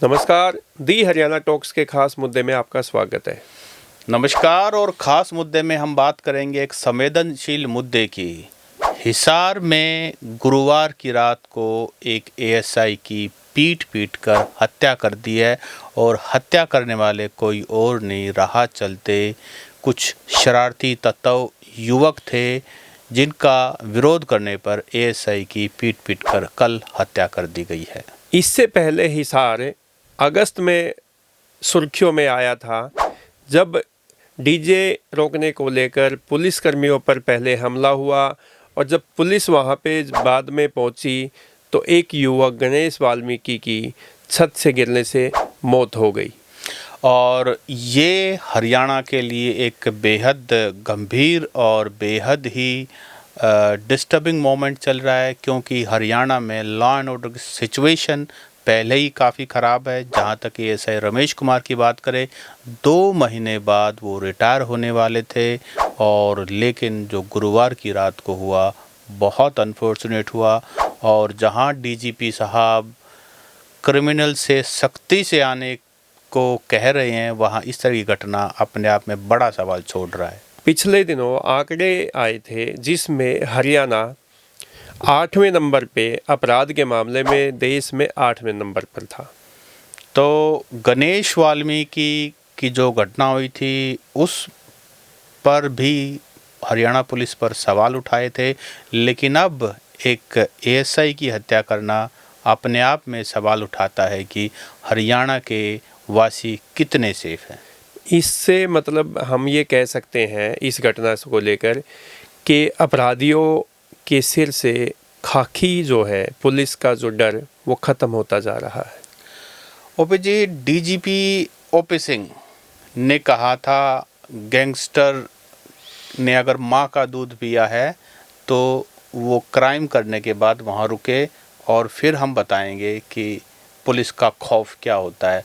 नमस्कार, दी हरियाणा टॉक्स के खास मुद्दे में आपका स्वागत है। नमस्कार। और ख़ास मुद्दे में हम बात करेंगे एक संवेदनशील मुद्दे की। हिसार में गुरुवार की रात को एक एएसआई की पीट कर हत्या कर दी है और हत्या करने वाले कोई और नहीं, राह चलते कुछ शरारती तत्व युवक थे जिनका विरोध करने पर एएसआई की पीट कर कल हत्या कर दी गई है। इससे पहले हिसार अगस्त में सुर्खियों में आया था जब डीजे रोकने को लेकर पुलिसकर्मियों पर पहले हमला हुआ और जब पुलिस वहां पे बाद में पहुंची तो एक युवक गणेश वाल्मीकि की छत से गिरने से मौत हो गई। और ये हरियाणा के लिए एक बेहद गंभीर और बेहद ही डिस्टर्बिंग मोमेंट चल रहा है, क्योंकि हरियाणा में लॉ एंड ऑर्डर की सिचुएशन पहले ही काफ़ी ख़राब है। जहाँ तक एएसआई रमेश कुमार की बात करें, 2 महीने बाद वो रिटायर होने वाले थे, और लेकिन जो गुरुवार की रात को हुआ बहुत अनफॉर्चुनेट हुआ। और जहाँ डीजीपी साहब क्रिमिनल से सख्ती से आने को कह रहे हैं, वहाँ इस तरह की घटना अपने आप में बड़ा सवाल छोड़ रहा है। पिछले दिनों आंकड़े आए थे जिसमें हरियाणा 8वें नंबर पे अपराध के मामले में देश में 8वें नंबर पर था। तो गणेश वाल्मीकि की जो घटना हुई थी उस पर भी हरियाणा पुलिस पर सवाल उठाए थे, लेकिन अब एक एएसआई की हत्या करना अपने आप में सवाल उठाता है कि हरियाणा के वासी कितने सेफ हैं। इससे मतलब हम ये कह सकते हैं इस घटना को लेकर कि अपराधियों के सिर से खाकी जो है पुलिस का जो डर वो ख़त्म होता जा रहा है। ओपी जी, डीजीपी ओपी सिंह ने कहा था गैंगस्टर ने अगर माँ का दूध पिया है तो वो क्राइम करने के बाद वहाँ रुके और फिर हम बताएंगे कि पुलिस का खौफ क्या होता है।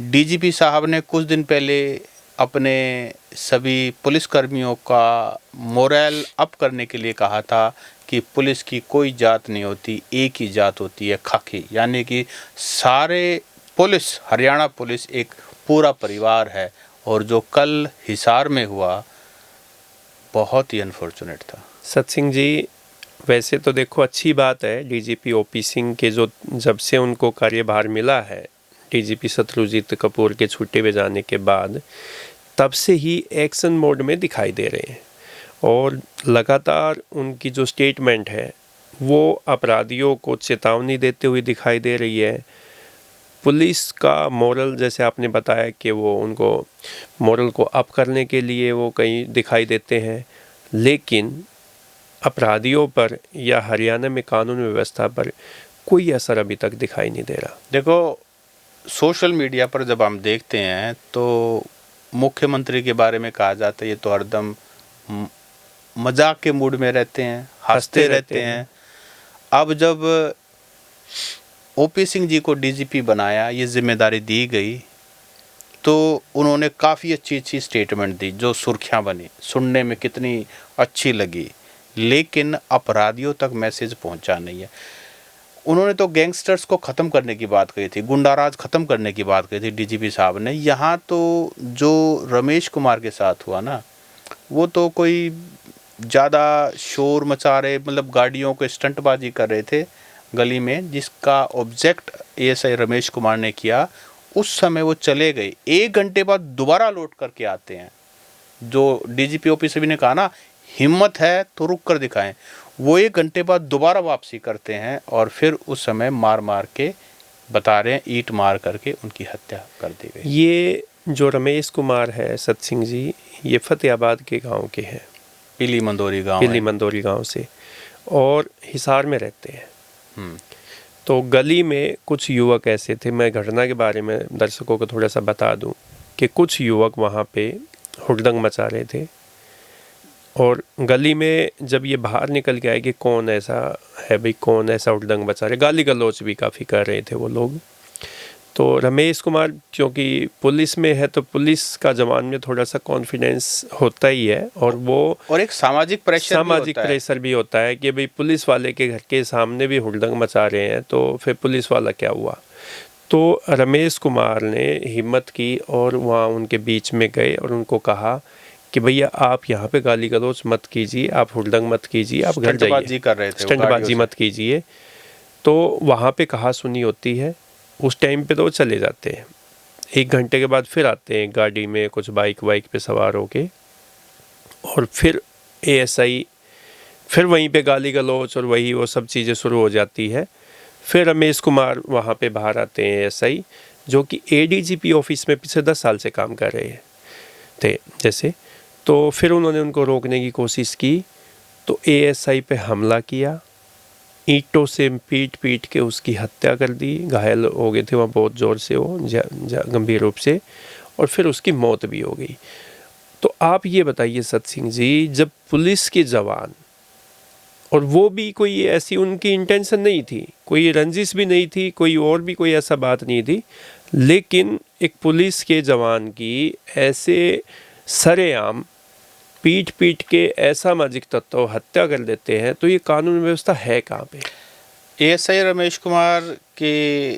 डीजीपी साहब ने कुछ दिन पहले अपने सभी पुलिसकर्मियों का मोरल अप करने के लिए कहा था कि पुलिस की कोई जात नहीं होती, एक ही जात होती है, खाकी। यानी कि सारे पुलिस, हरियाणा पुलिस एक पूरा परिवार है। और जो कल हिसार में हुआ बहुत ही अनफॉर्चुनेट था। सत सिंह जी, वैसे तो देखो अच्छी बात है, डीजीपी ओपी सिंह के जो जब से उनको कार्यभार मिला है डीजीपी शत्रुजीत कपूर के छुट्टी पे जाने के बाद, तब से ही एक्शन मोड में दिखाई दे रहे हैं और लगातार उनकी जो स्टेटमेंट है वो अपराधियों को चेतावनी देते हुए दिखाई दे रही है। पुलिस का मोरल, जैसे आपने बताया कि वो उनको मोरल को अप करने के लिए वो कहीं दिखाई देते हैं, लेकिन अपराधियों पर या हरियाणा में कानून व्यवस्था पर कोई असर अभी तक दिखाई नहीं दे रहा। देखो, सोशल मीडिया पर जब हम देखते हैं तो मुख्यमंत्री के बारे में कहा जाता है ये तो हरदम मजाक के मूड में रहते हैं, हंसते रहते हैं। अब जब ओपी सिंह जी को डीजीपी बनाया, ये जिम्मेदारी दी गई, तो उन्होंने काफ़ी अच्छी स्टेटमेंट दी जो सुर्खियां बनी, सुनने में कितनी अच्छी लगी, लेकिन अपराधियों तक मैसेज पहुंचा नहीं है। उन्होंने तो गैंगस्टर्स को ख़त्म करने की बात कही थी, गुंडाराज ख़त्म करने की बात कही थी डीजीपी साहब ने। यहाँ तो जो रमेश कुमार के साथ हुआ ना, वो तो कोई ज़्यादा शोर मचा रहे, मतलब गाड़ियों को स्टंटबाजी कर रहे थे गली में, जिसका ऑब्जेक्ट एएसआई रमेश कुमार ने किया। उस समय वो चले गए, 1 घंटे बाद दोबारा लौट करके आते हैं। जो डीजीपी ओपी सिंह ने कहा ना, हिम्मत है तो रुक कर दिखाएं, वो 1 घंटे बाद दोबारा वापसी करते हैं और फिर उस समय मार के बता रहे हैं, ईंट मार करके उनकी हत्या कर दी गई। ये जो रमेश कुमार है सत सिंह जी, ये फतेहाबाद के गांव के हैं, पीली मंदोरी गांव से, और हिसार में रहते हैं। तो गली में कुछ युवक ऐसे थे, मैं घटना के बारे में दर्शकों को थोड़ा सा बता दूं कि कुछ युवक वहाँ पे हुड़दंग मचा रहे थे, और गली में जब ये बाहर निकल के आए कि कौन ऐसा है भाई, कौन ऐसा हुड़दंग मचा रहे, गाली गलौच भी काफ़ी कर रहे थे वो लोग। तो रमेश कुमार क्योंकि पुलिस में है तो पुलिस का जवान में थोड़ा सा कॉन्फिडेंस होता ही है, और एक सामाजिक प्रेशर भी होता है कि भाई पुलिस वाले के घर के सामने भी हुड़दंग मचा रहे हैं तो फिर पुलिस वाला क्या हुआ। तो रमेश कुमार ने हिम्मत की और वहाँ उनके बीच में गए और उनको कहा कि भैया आप यहाँ पे गाली गलौज मत कीजिए, आप हुड़दंग मत कीजिए, आप घर जाइए, स्टंटबाजी कर रहे थे, स्टंटबाजी मत कीजिए। तो वहाँ पे कहा सुनी होती है। उस टाइम पे तो वो चले जाते हैं। 1 घंटे के बाद फिर आते हैं गाड़ी में, कुछ बाइक पे सवार होके, और फिर एएसआई फिर वहीं पे गाली गलौज और वही वो सब चीज़ें शुरू हो जाती है। फिर रमेश कुमार वहाँ पे बाहर आते हैं, एएसआई जो कि एडीजीपी ऑफिस में पिछले 10 साल से काम कर रहे थे जैसे। तो फिर उन्होंने उनको रोकने की कोशिश की, तो एएसआई पे हमला किया, ईंटों से पीट के उसकी हत्या कर दी। घायल हो गए थे वहाँ बहुत ज़ोर से वो, गंभीर रूप से, और फिर उसकी मौत भी हो गई। तो आप ये बताइए सत सिंह जी, जब पुलिस के जवान, और वो भी कोई ऐसी उनकी इंटेंशन नहीं थी, कोई रंजिश भी नहीं थी, कोई और भी कोई ऐसा बात नहीं थी, लेकिन एक पुलिस के जवान की ऐसे सरेआम पीट के असामाजिक तत्व हत्या कर देते हैं, तो ये कानून व्यवस्था है कहाँ पे? एएसआई रमेश कुमार के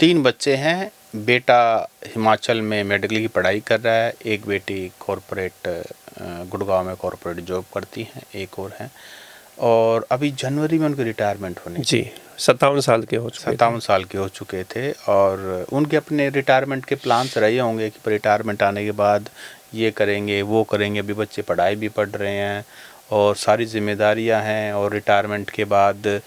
3 बच्चे हैं। बेटा हिमाचल में मेडिकल की पढ़ाई कर रहा है, एक बेटी कॉरपोरेट गुड़गांव में कॉरपोरेट जॉब करती हैं, एक और है, और अभी जनवरी में उनकी रिटायरमेंट होनी जी 57 साल के हो चुके 57 साल के हो चुके थे। और उनके अपने रिटायरमेंट के प्लान्स रहे होंगे कि रिटायरमेंट आने के बाद ये करेंगे वो करेंगे। अभी बच्चे पढ़ाई भी पढ़ रहे हैं और सारी जिम्मेदारियां हैं, और रिटायरमेंट के बाद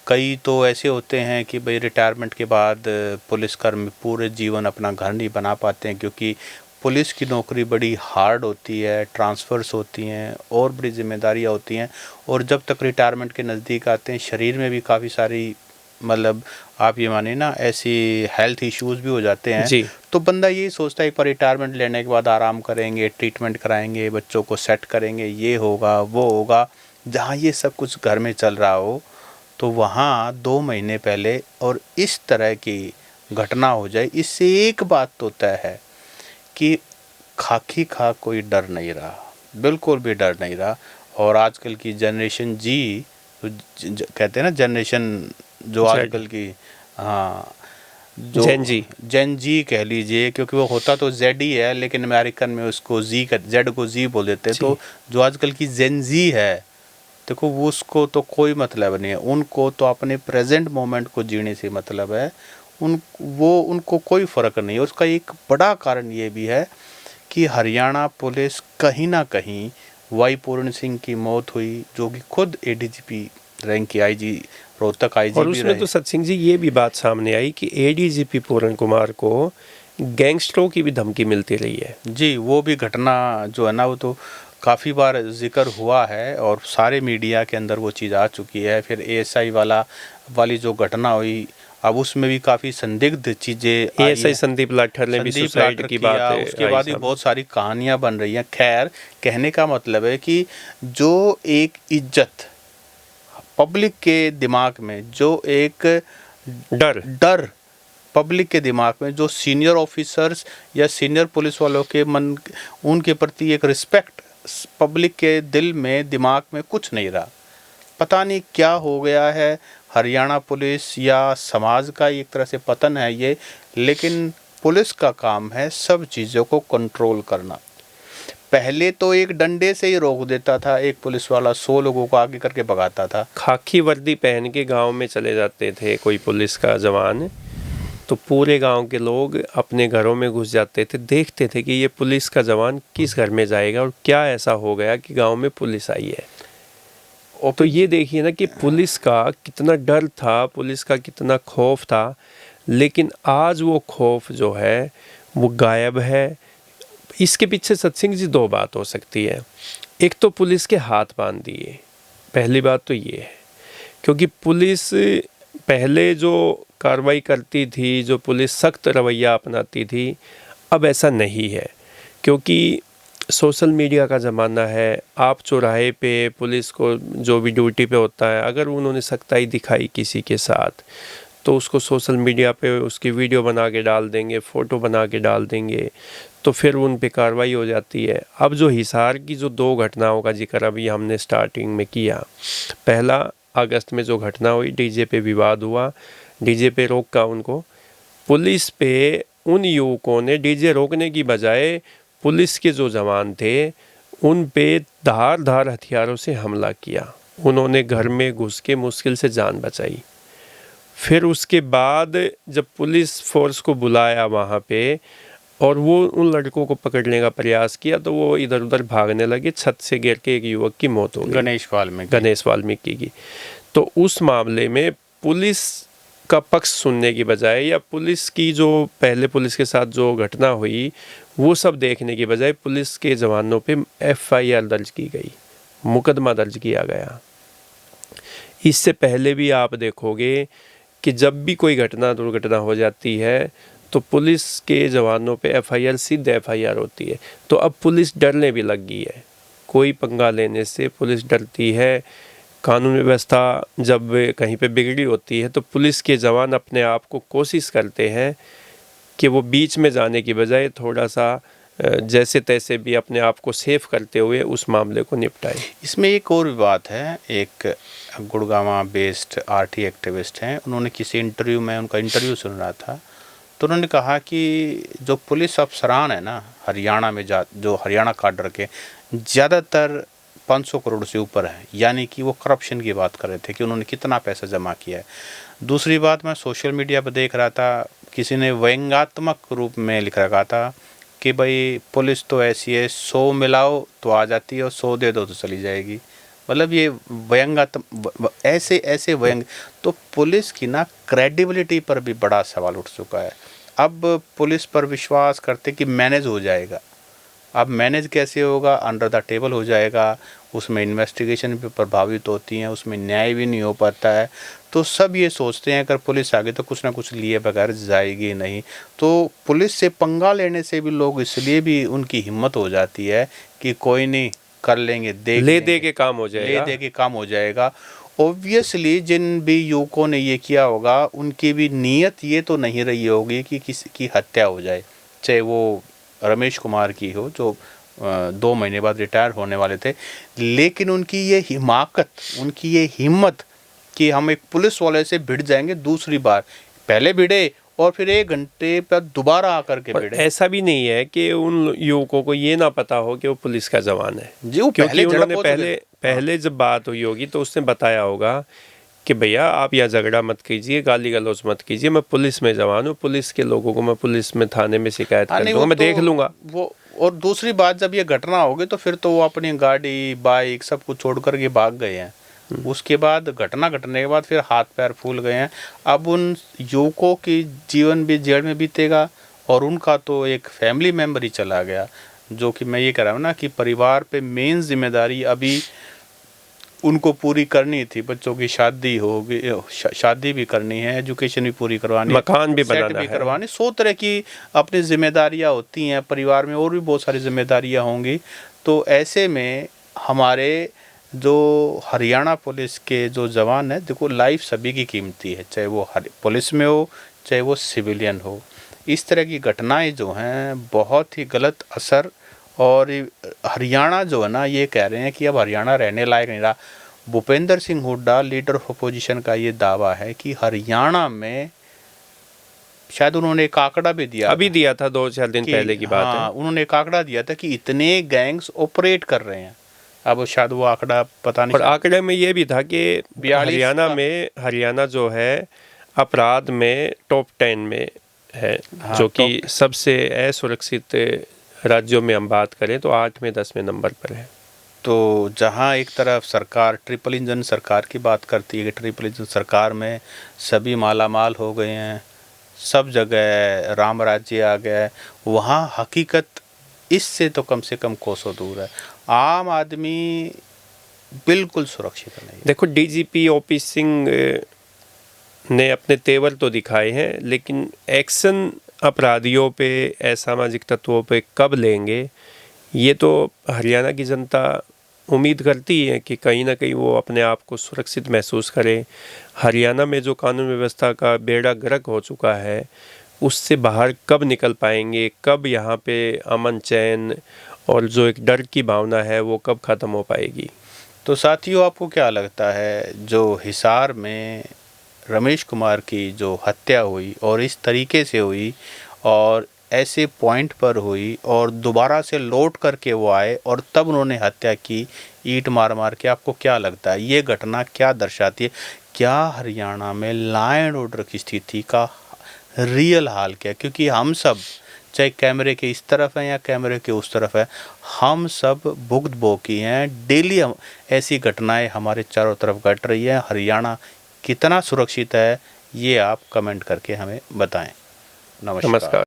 कई तो ऐसे होते हैं कि भाई रिटायरमेंट के बाद पुलिसकर्मी पूरे जीवन अपना घर नहीं बना पाते हैं, क्योंकि पुलिस की नौकरी बड़ी हार्ड होती है, ट्रांसफ़र्स होती हैं और बड़ी जिम्मेदारियां होती हैं। और जब तक रिटायरमेंट के नज़दीक आते हैं शरीर में भी काफ़ी सारी, मतलब आप ये मानिए ना, ऐसी हेल्थ इश्यूज़ भी हो जाते हैं जी। तो बंदा यही सोचता है एक बार रिटायरमेंट लेने के बाद आराम करेंगे, ट्रीटमेंट कराएंगे, बच्चों को सेट करेंगे, ये होगा वो होगा। जहाँ ये सब कुछ घर में चल रहा हो, तो वहाँ 2 महीने पहले और इस तरह की घटना हो जाए, इससे एक बात तो तय है कि खाकी खा कोई डर नहीं रहा, बिल्कुल भी डर नहीं रहा। और आजकल की जनरेशन जी, कहते हैं ना जनरेशन जो आजकल की, हाँ, जो जेन जी कह लीजिए, क्योंकि वो होता तो जेड ही है, लेकिन अमेरिकन में उसको जी का, जेड को जी बोल देते हैं। तो जो आजकल की जेन जी है, देखो वो उसको तो कोई मतलब नहीं है, उनको तो अपने प्रेजेंट मोमेंट को जीने से मतलब है, उनको कोई फ़र्क नहीं है। उसका एक बड़ा कारण ये भी है कि हरियाणा पुलिस कहीं ना कहीं, वाई पूर्ण सिंह की मौत हुई जो कि खुद एडीजीपी रैंक की आईजी रोहतक आईजी और उसमें तो सत सिंह जी ये भी बात सामने आई कि एडीजीपी पूर्ण कुमार को गैंगस्टरों की भी धमकी मिलती रही है। जी, वो भी घटना जो है ना, वो तो काफ़ी बार जिक्र हुआ है और सारे मीडिया के अंदर वो चीज़ आ चुकी है। फिर एएसआई वाली जो घटना हुई, अब उसमें भी काफ़ी संदिग्ध चीज़ें आई हैं। संदीप लाठर ने भी सुसाइड की बात है, उसके बाद भी बहुत सारी कहानियां बन रही हैं। खैर, कहने का मतलब है कि जो एक इज्जत पब्लिक के दिमाग में, जो एक डर पब्लिक के दिमाग में, जो सीनियर ऑफिसर्स या सीनियर पुलिस वालों के मन, उनके प्रति एक रिस्पेक्ट पब्लिक के दिल में, दिमाग में कुछ नहीं रहा। पता नहीं क्या हो गया है, हरियाणा पुलिस या समाज का एक तरह से पतन है ये। लेकिन पुलिस का काम है सब चीज़ों को कंट्रोल करना। पहले तो एक डंडे से ही रोक देता था, एक पुलिस वाला 100 लोगों को आगे करके भगाता था। खाकी वर्दी पहन के गांव में चले जाते थे कोई पुलिस का जवान, तो पूरे गांव के लोग अपने घरों में घुस जाते थे, देखते थे कि ये पुलिस का जवान किस घर में जाएगा और क्या ऐसा हो गया कि गांव में पुलिस आई है। और तो ये देखिए ना कि पुलिस का कितना डर था, पुलिस का कितना खौफ था। लेकिन आज वो खौफ जो है वो गायब है। इसके पीछे सत सिंह जी 2 बात हो सकती है। एक तो पुलिस के हाथ बांध दिए, पहली बात तो ये है, क्योंकि पुलिस पहले जो कार्रवाई करती थी, जो पुलिस सख्त रवैया अपनाती थी, अब ऐसा नहीं है, क्योंकि सोशल मीडिया का ज़माना है। आप चौराहे पे पुलिस को, जो भी ड्यूटी पे होता है, अगर उन्होंने सख्ताई दिखाई किसी के साथ, तो उसको सोशल मीडिया पे उसकी वीडियो बना के डाल देंगे, फ़ोटो बना के डाल देंगे, तो फिर उन पे कार्रवाई हो जाती है। अब जो हिसार की जो 2 घटनाओं का जिक्र अभी हमने स्टार्टिंग में किया, पहला अगस्त में जो घटना हुई, डीजे पे विवाद हुआ, डीजे पे रोका उनको, पुलिस पे उन युवकों ने डीजे रोकने की बजाय पुलिस के जो जवान थे उन पे धार हथियारों से हमला किया। उन्होंने घर में घुस के मुश्किल से जान बचाई। फिर उसके बाद जब पुलिस फोर्स को बुलाया वहाँ पे और वो उन लड़कों को पकड़ने का प्रयास किया तो वो इधर उधर भागने लगे। छत से गिर के एक युवक की मौत हो गई, गणेश वाल्मीकि की। तो उस मामले में पुलिस का पक्ष सुनने की बजाय या पुलिस की जो पहले पुलिस के साथ जो घटना हुई वो सब देखने की बजाय पुलिस के जवानों पे FIR दर्ज की गई, मुकदमा दर्ज किया गया। इससे पहले भी आप देखोगे कि जब भी कोई दुर्घटना हो जाती है तो पुलिस के जवानों पे FIR, सीधे FIR होती है। तो अब पुलिस डरने भी लग गई है, कोई पंगा लेने से पुलिस डरती है। कानून व्यवस्था जब कहीं पे बिगड़ी होती है तो पुलिस के जवान अपने आप को कोशिश करते हैं कि वो बीच में जाने की बजाय थोड़ा सा जैसे तैसे भी अपने आप को सेफ करते हुए उस मामले को निपटाए। इसमें एक और भी बात है, एक गुड़गांव बेस्ड RT एक्टिविस्ट हैं, उन्होंने किसी इंटरव्यू में उनका इंटरव्यू सुन रहा था तो उन्होंने कहा कि जो पुलिस अफसरान है ना हरियाणा में जो हरियाणा काडर के ज़्यादातर 500 करोड़ से ऊपर है, यानी कि वो करप्शन की बात कर रहे थे कि उन्होंने कितना पैसा जमा किया है। दूसरी बात, मैं सोशल मीडिया पर देख रहा था, किसी ने व्यंग्यात्मक रूप में लिख रखा था कि भाई पुलिस तो ऐसी है, 100 मिलाओ तो आ जाती है और 100 दे दो तो चली जाएगी। मतलब ये ऐसे व्यंग, तो पुलिस की ना क्रेडिबिलिटी पर भी बड़ा सवाल उठ चुका है। अब पुलिस पर विश्वास करते कि मैनेज हो जाएगा, अब मैनेज कैसे होगा, अंडर द टेबल हो जाएगा, उसमें इन्वेस्टिगेशन भी प्रभावित होती हैं, उसमें न्याय भी नहीं हो पाता है। तो सब ये सोचते हैं अगर पुलिस आगे तो कुछ ना कुछ लिए बगैर जाएगी नहीं। तो पुलिस से पंगा लेने से भी लोग इसलिए भी उनकी हिम्मत हो जाती है कि कोई नहीं, कर लेंगे, ले दे के काम हो जाएगा। ऑब्वियसली जिन भी युवकों ने ये किया होगा उनकी भी नीयत ये तो नहीं रही होगी कि किसी की हत्या हो जाए, चाहे वो रमेश कुमार की हो जो 2 महीने बाद रिटायर होने वाले थे। लेकिन उनकी ये हिमाकत, उनकी ये हिम्मत कि हम एक पुलिस वाले से भिड़ जाएंगे, दूसरी बार पहले भिड़े और फिर 1 घंटे पर दोबारा आकर के भिड़े। ऐसा भी नहीं है कि उन युवकों को ये ना पता हो कि वो पुलिस का जवान है जी, वो क्योंकि उन्होंने पहले जब बात हुई होगी तो उसने बताया होगा कि भैया आप यहाँ झगड़ा मत कीजिए, गाली गलौज मत कीजिए, मैं पुलिस में जवान हूँ, पुलिस के लोगों को मैं पुलिस में थाने में शिकायत कर दूंगा, मैं देख लूंगा वो। और दूसरी बात, जब ये घटना होगी तो फिर तो वो अपनी गाड़ी बाइक सब कुछ छोड़ कर के भाग गए हैं। उसके बाद घटना घटने के बाद फिर हाथ पैर फूल गए हैं। अब उन युवकों की जीवन भी जेल में बीतेगा और उनका तो एक फैमिली मेम्बर ही चला गया, जो कि मैं ये कह रहा हूँ ना कि परिवार पे मेन जिम्मेदारी अभी उनको पूरी करनी थी। बच्चों की शादी होगी, शादी भी करनी है, एजुकेशन भी पूरी करवानी, मकान भी बनाना है, करवानी, 100 तरह की अपनी जिम्मेदारियां होती हैं परिवार में, और भी बहुत सारी जिम्मेदारियां होंगी। तो ऐसे में हमारे जो हरियाणा पुलिस के जो जवान हैं, देखो लाइफ सभी की कीमती है, चाहे वो पुलिस में हो चाहे वो सिविलियन हो। इस तरह की घटनाएं जो हैं बहुत ही गलत असर, और हरियाणा जो है ना ये कह रहे हैं कि अब हरियाणा रहने लायक नहीं रहा। Bhupendra Singh Hooda leader of opposition का ये दावा है कि हरियाणा में, शायद उन्होंने एक आंकड़ा भी दिया, अभी दिया था 2-4 दिन पहले की बात है, उन्होंने एक आंकड़ा दिया था कि इतने गैंग्स ऑपरेट कर रहे हैं। अब शायद वो आंकड़ा पता नहीं, और आंकड़े में ये भी था कि हरियाणा जो है अपराध में टॉप 10 में है, जो कि सबसे असुरक्षित राज्यों में हम बात करें तो 8वें 10वें नंबर पर है। तो जहां एक तरफ सरकार ट्रिपल इंजन सरकार की बात करती है कि ट्रिपल इंजन सरकार में सभी मालामाल हो गए हैं, सब जगह राम राज्य आ गया है, वहाँ हकीकत इससे तो कम से कम कोसों दूर है। आम आदमी बिल्कुल सुरक्षित नहीं। देखो DGP OP सिंह ने अपने तेवर तो दिखाए हैं, लेकिन एक्शन अपराधियों पे, असामाजिक तत्वों पे कब लेंगे, ये तो हरियाणा की जनता उम्मीद करती है कि कहीं ना कहीं वो अपने आप को सुरक्षित महसूस करे। हरियाणा में जो कानून व्यवस्था का बेड़ा गर्क हो चुका है उससे बाहर कब निकल पाएंगे, कब यहाँ पे अमन चैन और जो एक डर की भावना है वो कब ख़त्म हो पाएगी। तो साथियों, आपको क्या लगता है जो हिसार में रमेश कुमार की जो हत्या हुई और इस तरीके से हुई और ऐसे पॉइंट पर हुई और दोबारा से लौट करके वो आए और तब उन्होंने हत्या की ईंट मार मार के, आपको क्या लगता है ये घटना क्या दर्शाती है? क्या हरियाणा में लॉ एंड ऑर्डर की स्थिति का रियल हाल क्या है? क्योंकि हम सब चाहे कैमरे के इस तरफ हैं या कैमरे के उस तरफ है, हम सब भुगतभोगी हैं। डेली हम ऐसी घटनाएं हमारे चारों तरफ घट रही है। हरियाणा कितना सुरक्षित है ये आप कमेंट करके हमें बताएं। नमस्कार। नमस्कार।